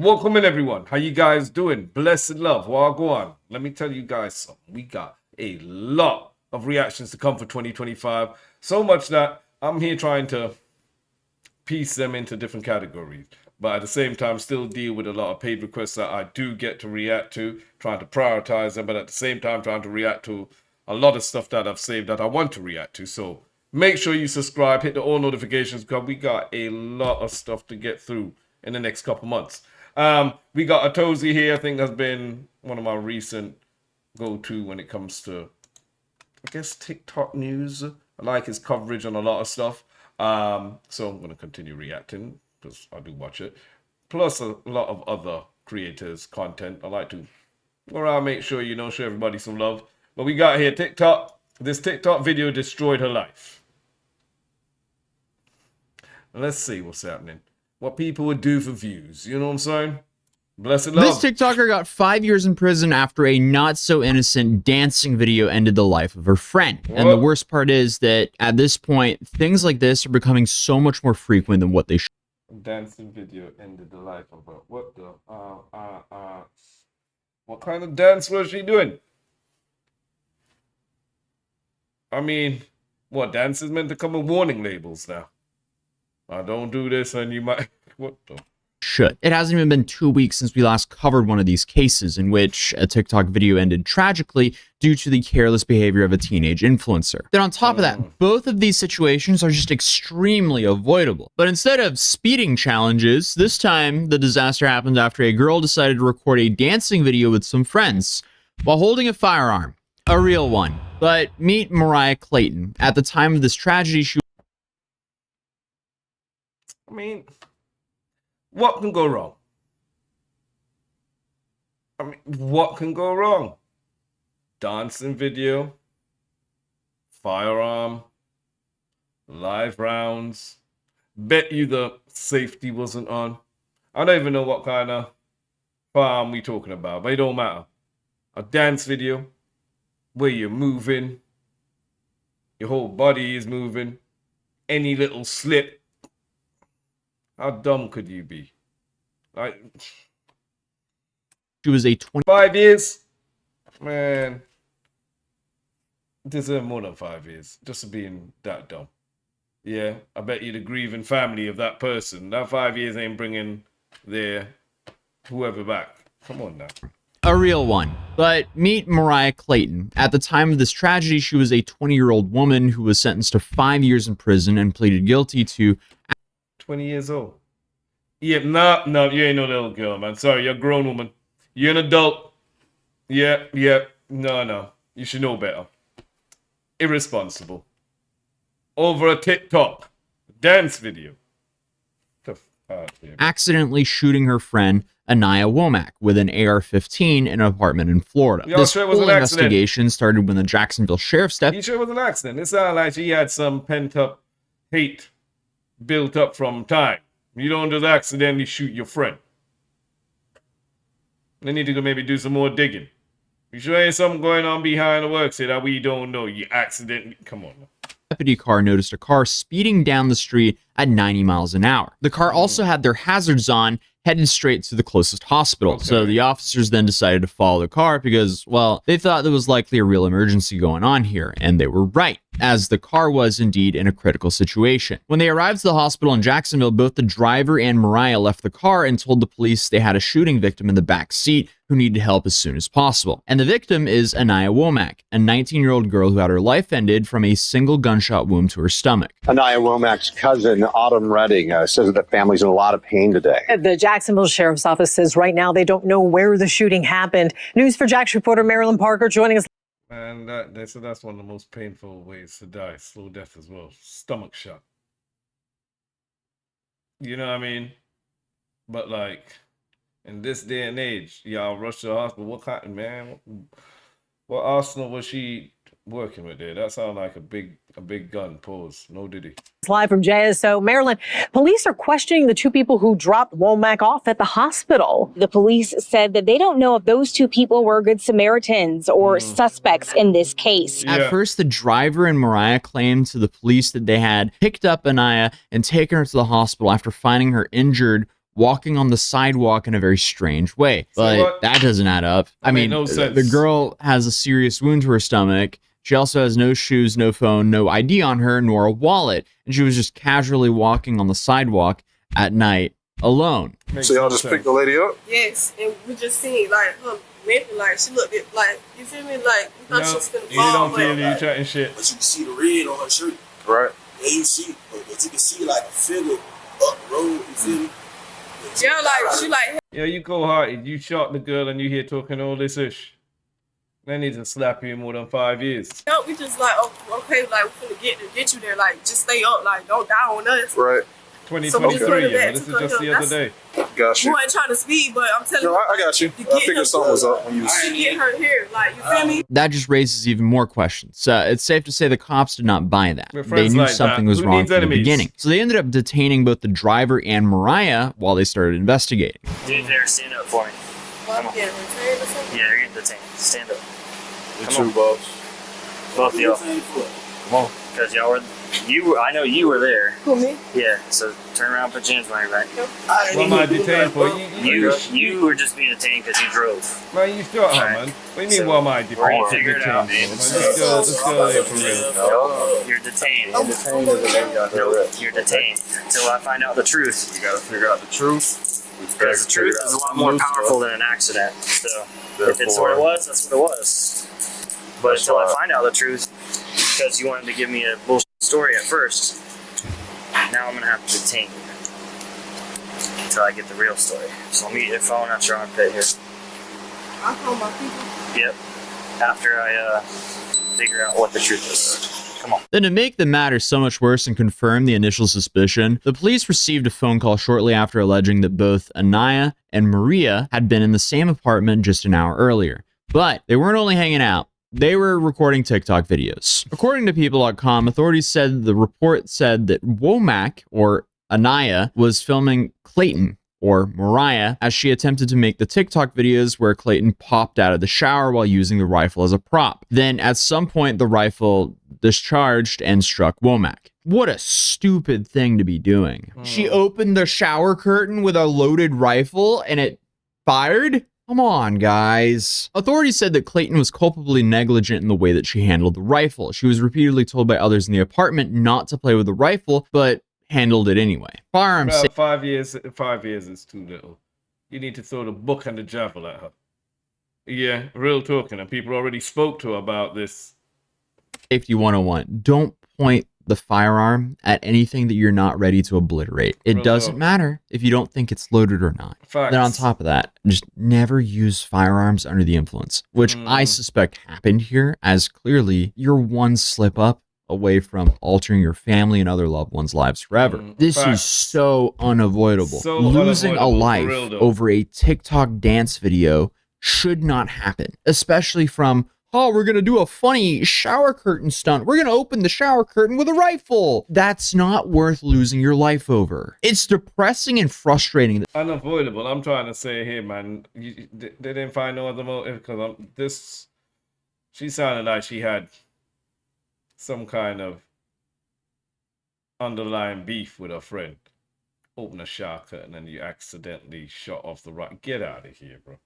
Welcome in, everyone. How you guys doing? Blessed love. Wagwan. Let me tell you guys something. We got a lot of reactions to come for 2025. So much that I'm here trying to piece them into different categories. But at the same time, still deal with a lot of paid requests that I do get to react to, trying to prioritize them, but at the same time, trying to react to a lot of stuff that I've saved that I want to react to. So make sure you subscribe, hit the all notifications, because we got a lot of stuff to get through in the next couple months. We got Atozy here. I think that's been one of my recent go-to when it comes to, I guess, TikTok news. I like his coverage on a lot of stuff. So I'm going to continue reacting because I do watch it. Plus a lot of other creators' content. I like to go around, make sure, show everybody some love. But we got here TikTok. This TikTok video destroyed her life. Let's see what's happening. What people would do for views. You know what I'm saying? Blessed love. This TikToker got 5 years in prison after a not-so-innocent dancing video ended the life of her friend. What? And the worst part is that at this point, things like this are becoming so much more frequent than what they should. Dancing video ended the life of her. What the? What kind of dance was she doing? I mean, what, dance is meant to come with warning labels now? I don't do this and you might... What the... Should. It hasn't even been 2 weeks since we last covered one of these cases in which a TikTok video ended tragically due to the careless behavior of a teenage influencer. Then on top of that, both of these situations are just extremely avoidable. But instead of speeding challenges, this time the disaster happened after a girl decided to record a dancing video with some friends while holding a firearm. A real one. But meet Mariah Clayton. At the time of this tragedy, she... I mean, what can go wrong? What can go wrong? Dancing video, firearm, live rounds. Bet you the safety wasn't on. I don't even know what kind of firearm we talking about, but it don't matter. A dance video where you're moving, your whole body is moving, any little slip. How dumb could you be? She was a 5 years? Man. Deserve more than 5 years. Just for being that dumb. Yeah, I bet you the grieving family of that person, that 5 years ain't bringing their whoever back. Come on now. A real one. But meet Mariah Clayton. At the time of this tragedy, she was a 20-year-old woman who was sentenced to 5 years in prison and pleaded guilty to 20 years old. Yeah, no, you ain't no little girl, man. Sorry, you're a grown woman. You're an adult. Yeah. No. You should know better. Irresponsible. Over a TikTok dance video. Accidentally shooting her friend Anaya Womack with an AR-15 in an apartment in Florida. Yo, this sure it was whole an accident. investigation started when the Jacksonville Sheriff's You sure it was an accident? It sounded like she had some pent-up hate built up from time. You don't just accidentally shoot your friend. They need to go maybe do some more digging. You sure ain't something going on behind the works here that we don't know? You accidentally... Come on. deputy car noticed a car speeding down the street at 90 miles an hour. The car also had their hazards on, headed straight to the closest hospital. Okay. So the officers then decided to follow the car because, well, they thought there was likely a real emergency going on here, and they were right, as the car was indeed in a critical situation. When they arrived to the hospital in Jacksonville, both the driver and Mariah left the car and told the police they had a shooting victim in the back seat who needed help as soon as possible. And the victim is Anaya Womack, a 19-year-old girl who had her life ended from a single gunshot wound to her stomach. Anaya Womack's cousin, Autumn Redding, says that the family's in a lot of pain today. The Jacksonville Sheriff's Office says right now they don't know where the shooting happened. News for Jax reporter Marilyn Parker joining us. Man, that's one of the most painful ways to die. Slow death as well. Stomach shot. You know what I mean? But like, in this day and age, y'all rush to the hospital. What kind, man? What arsenal was she working with there? That sounded like a big gun. Pause. No diddy. Live from JSO, Maryland. Police are questioning the two people who dropped Womack off at the hospital. The police said that they don't know if those two people were good Samaritans or suspects in this case. At first, the driver and Mariah claimed to the police that they had picked up Anaya and taken her to the hospital after finding her injured walking on the sidewalk in a very strange way. But what? that doesn't add up. I made mean, no sense. the girl has a serious wound to her stomach. She also has no shoes, no phone, no ID on her, nor a wallet. And she was just casually walking on the sidewalk at night alone. Makes So y'all no just sense. picked the lady up? Yes, and we just seen like her mentally, like she looked at like, you feel me, like we thought she was gonna You fall. don't but, feel you like, chatting shit. But you can see the red on her shirt. Right. Yeah, you see, but you can see like a figure up the road. You feel me? yeah, like she like Yeah, you cold-hearted. You shot the girl and you here talking all this ish. They need to slap you in more than 5 years. no, we just like okay, like we finna get you there, like just stay up, like don't die on us. Right. 2023, So we you just know, this is just the other day. Got We you. wasn't trying to speed, but I'm telling No, you, I got you. to I get figured her- something was up when you was... to get her here, like you feel me? That just raises even more questions. It's safe to say the cops did not buy that. We're They friends knew like something that. was Who wrong needs from the enemies? beginning. So they ended up detaining both the driver and Mariah while they started investigating. Dude, there, stand up for me. Well, I'm getting retained or something. Yeah, you're getting detained. Stand up. The Come two boss. Both of y'all. Come on. Because y'all were, I know you were there. Who, me? Yeah, so turn around, put your hands behind your back. What am I detained for? You were just being detained because you drove. Man, you still out, man. What do you mean, So, what am I we're detained gonna for? figure it out, man. Let's go there for real. You're detained. Detained as a lady out there. Nope, you're detained until I find out the truth. We gotta figure out the truth. Because the truth is a lot more powerful than an accident. So if it's what it was, that's what it was. But until I find out the truth, because you wanted to give me a bullshit story at first, now I'm gonna have to detain you until I get the real story. So let me get your phone out your armpit here. I call my people. Yep. After I figure out what the truth is. Come on. Then to make the matter so much worse and confirm the initial suspicion, the police received a phone call shortly after alleging that both Anaya and Maria had been in the same apartment just an hour earlier. But they weren't only hanging out. They were recording TikTok videos. According to People.com, authorities said the report said that Womack, or Anaya, was filming Clayton, or Mariah, as she attempted to make the TikTok videos where Clayton popped out of the shower while using the rifle as a prop. Then at some point, the rifle discharged and struck Womack. What a stupid thing to be doing. She opened the shower curtain with a loaded rifle and it fired? Come on, guys. Authorities said that Clayton was culpably negligent in the way that she handled the rifle. She was repeatedly told by others in the apartment not to play with the rifle, but handled it anyway. Firearm Bro, 5 years. 5 years is too little. You need to throw the book and the javel at her. Yeah, real talking. And people already spoke to her about this. Safety 101. Don't point the firearm at anything that you're not ready to obliterate. It Real doesn't talk. matter if you don't think it's loaded or not. Facts. Then on top of that, just never use firearms under the influence, which I suspect happened here, as clearly you're one slip up away from altering your family and other loved ones' lives forever. This Facts. is so unavoidable. So Losing unavoidable, a for life real, though. over a TikTok dance video should not happen, especially from, oh, we're going to do a funny shower curtain stunt. We're going to open the shower curtain with a rifle. That's not worth losing your life over. It's depressing and frustrating. Unavoidable. I'm trying to say here, man. They didn't find no other motive because she sounded like she had some kind of underlying beef with her friend. Open a shower curtain and you accidentally shot off the right. Get out of here, bro.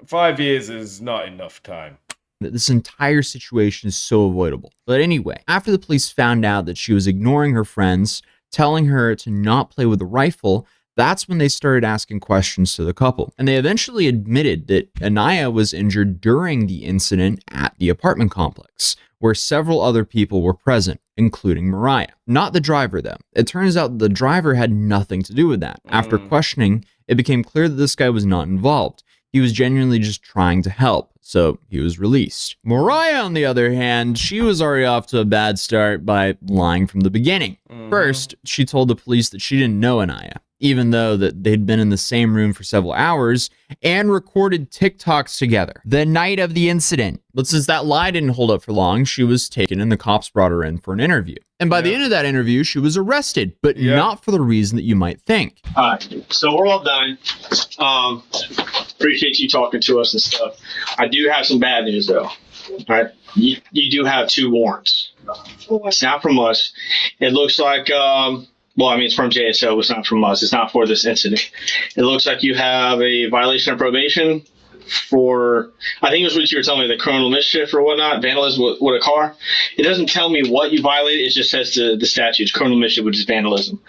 5 years is not enough time. This entire situation is so avoidable. But anyway, after the police found out that she was ignoring her friends, telling her to not play with the rifle, that's when they started asking questions to the couple. And they eventually admitted that Anaya was injured during the incident at the apartment complex, where several other people were present, including Mariah. Not the driver, though. It turns out the driver had nothing to do with that. After questioning, it became clear that this guy was not involved. He was genuinely just trying to help, so he was released. Mariah, on the other hand, she was already off to a bad start by lying from the beginning. First, she told the police that she didn't know Anaya, even though that they'd been in the same room for several hours and recorded TikToks together the night of the incident. But since that lie didn't hold up for long, she was taken and the cops brought her in for an interview. And by the end of that interview, she was arrested, but not for the reason that you might think. All right, so we're all done. Appreciate you talking to us and stuff. I do have some bad news, though. All right, you do have 2 warrants. It's not from us. It looks like Well, I mean, it's from JSO. It's not from us. It's not for this incident. It looks like you have a violation of probation for, I think it was what you were telling me, the criminal mischief or whatnot, vandalism with a car. It doesn't tell me what you violated. It just says the statute, criminal mischief, which is vandalism.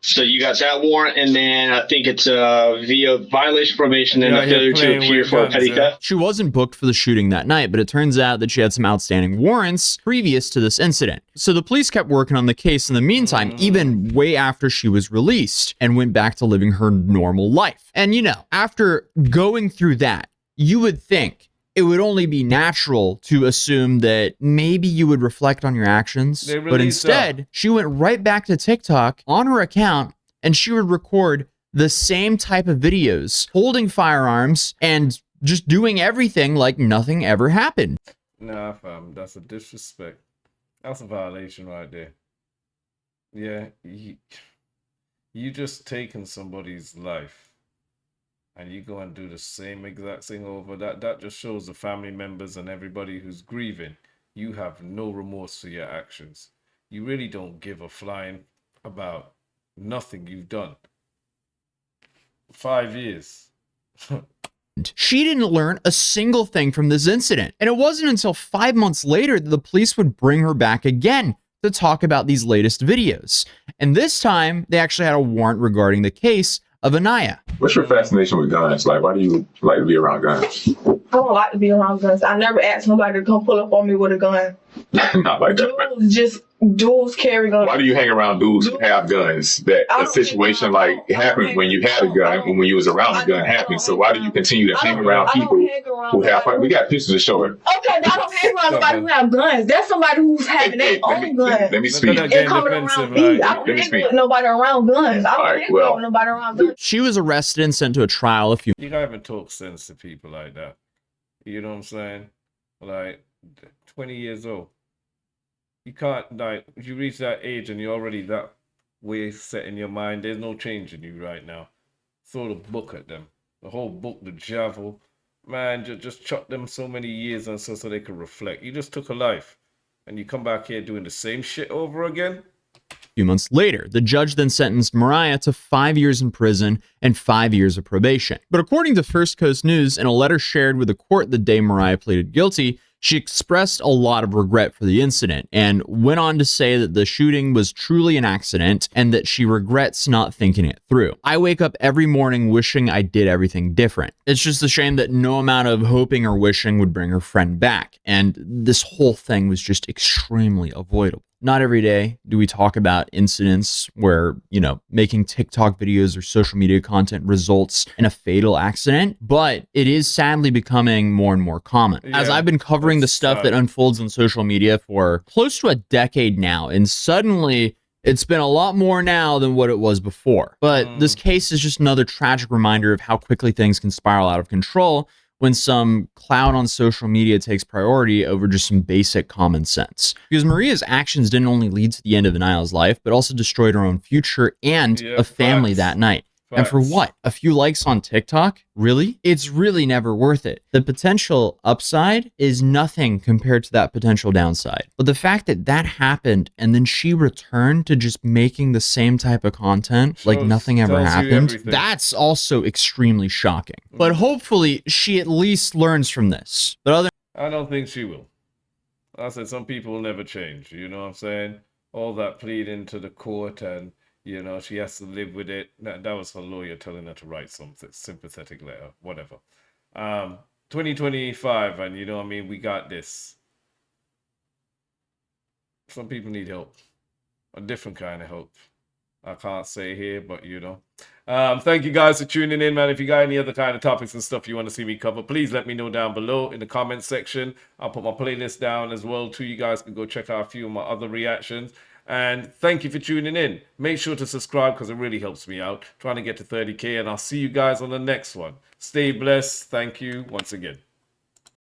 So you got that warrant, and then I think it's via violation of probation and a failure to appear for a petty theft. She wasn't booked for the shooting that night, but it turns out that she had some outstanding warrants previous to this incident. So the police kept working on the case in the meantime, even way after she was released, and went back to living her normal life. And you know, after going through that, you would think it would only be natural to assume that maybe you would reflect on your actions. But instead, she went right back to TikTok on her account, and she would record the same type of videos, holding firearms and just doing everything like nothing ever happened. Nah, fam, that's a disrespect. That's a violation right there. Yeah, you just taken somebody's life, and you go and do the same exact thing over. That just shows the family members and everybody who's grieving, you have no remorse for your actions. You really don't give a flying about nothing you've done. 5 years. She didn't learn a single thing from this incident. And it wasn't until 5 months later that the police would bring her back again to talk about these latest videos. And this time, they actually had a warrant regarding the case of Anaya. What's your fascination with guns? Like, why do you like to be around guns? I don't like to be around guns. I never asked nobody to come pull up on me with a gun. Not like that. Dudes carry guns. Why do you hang around dudes who have guns? That a situation like happened when you had a gun and when you was around a gun happened. So why do you continue to hang around people who have? We got pictures to show it. Okay, I don't hang around nobody who have guns. That's somebody who's having their own gun. Let me speak. And coming around me. I don't hang with nobody around guns. I don't hang with nobody around guns. She was arrested and sent to a trial a few. You can't even talk sense to people like that. You know what I'm saying? Like 20 years old. You can't, like, you reach that age and you're already that way set in your mind. There's no change in you right now. Throw the book at them. The whole book, the javel. Man, just chuck them so many years and so they can reflect. You just took a life. And you come back here doing the same shit over again? A few months later, the judge then sentenced Mariah to 5 years in prison and 5 years of probation. But according to First Coast News, in a letter shared with the court the day Mariah pleaded guilty, she expressed a lot of regret for the incident and went on to say that the shooting was truly an accident and that she regrets not thinking it through. I wake up every morning wishing I did everything different. It's just a shame that no amount of hoping or wishing would bring her friend back. And this whole thing was just extremely avoidable. Not every day do we talk about incidents where, you know, making TikTok videos or social media content results in a fatal accident, but it is sadly becoming more and more common. As I've been covering the stuff that unfolds on social media for close to a decade now, and suddenly it's been a lot more now than what it was before. But this case is just another tragic reminder of how quickly things can spiral out of control when some cloud on social media takes priority over just some basic common sense. Because Maria's actions didn't only lead to the end of Anila's life, but also destroyed her own future and a family that night. And for what? A few likes on TikTok? Really? It's really never worth it. The potential upside is nothing compared to that potential downside. But the fact that that happened and then she returned to just making the same type of content like nothing ever happened, that's also extremely shocking. But hopefully she at least learns from this. But I don't think she will. I said some people will never change. You know what I'm saying? All that pleading to the court and you know, she has to live with it. That was her lawyer telling her to write some sympathetic letter, whatever. 2025, and you know what I mean? We got this. Some people need help. A different kind of help. I can't say here, but you know. Thank you guys for tuning in, man. If you got any other kind of topics and stuff you want to see me cover, please let me know down below in the comments section. I'll put my playlist down as well, too. You guys can go check out a few of my other reactions. And thank you for tuning in. Make sure to subscribe because it really helps me out. Trying to get to 30K, and I'll see you guys on the next one. Stay blessed. Thank you once again.